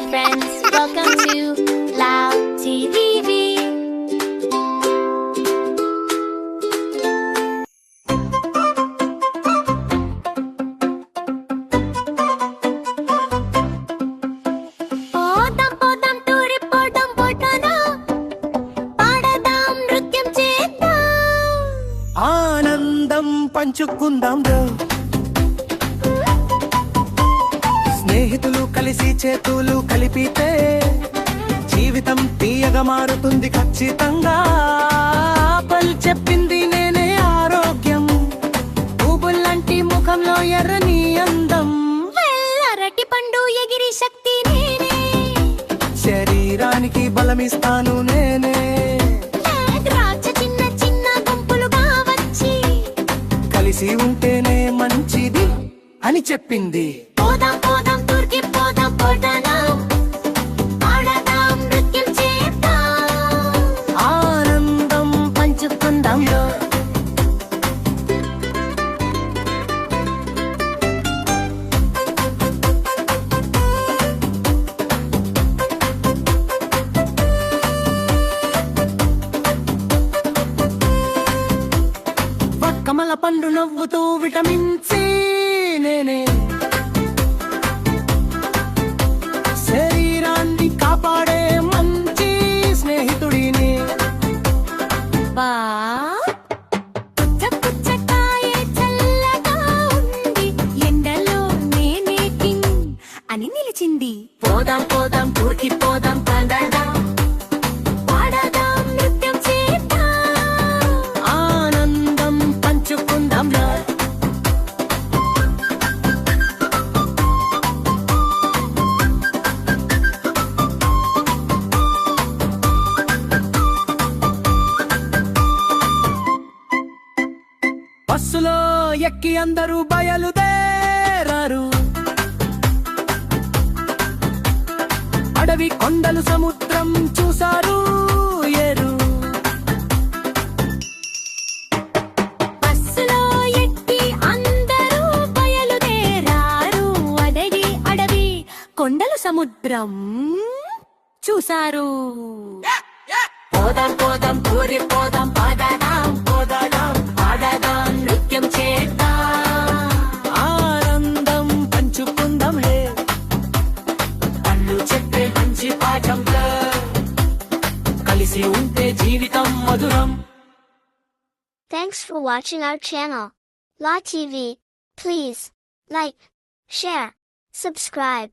friends, welcome to Lao TVV. పోదాం పోదాం తూరిపోదాం పోటానా పాడదాం నృత్యం చేద్దాం ఆనందం పంచుకుందాం రో స్నేహితులు కలిసి చేతులు కలిపితే జీవితం తీయగా మారుతుంది ఖచ్చితంగా పల్ చెప్పింది నేనే ఆరోగ్యం పువ్వుల్లాంటి ముఖంలో ఎర్రని అందం అరటి పండు ఎగిరి శక్తి నేనే శరీరానికి బలమిస్తాను నేనే ద్రాక్ష చిన్న చిన్న గుంపులుగా వచ్చి కలిసి ఉంటేనే మంచిది అని చెప్పింది పోదాం పోదాం తూర్కి పోదాం పోటానా పాడదాం నృత్యం చేద్దాం ఆనందం పంచుకుందాం రో కమల పండు నవ్వుతూ విటమిన్ సి నేనే శరీరాన్ని కాపాడే మంచి స్నేహితుడిని వా పుచ్చకాయ చల్లగా ఉంది ఎండలో నేనే కింగ్ అని నిలిచింది పోదాం పోదాం ఊరికి పోదాం పండదాం పాడదాం నృత్యం చేద్దాం ఆనందం పంచుకుందాం రా బస్సులో ఎక్కి అందరూ బయలుదేరారు అడవి కొండలు సముద్రం చూసారు ఏరు బస్సులో ఎక్కి అందరూ బయలుదేరారు అడవి కొండలు సముద్రం చూసారు పోదాం పోదాం ఊరి పోదాం పాడదాం పోదాం పాడదాం నృత్యం చేద్దాం ఆనందం పంచుకుందాం హే అన్ను చెప్పే మంచి పాఠంలో కలిసి ఉంటే జీవితం మధురం. Thanks for watching our channel, La TV. Please like, share, subscribe.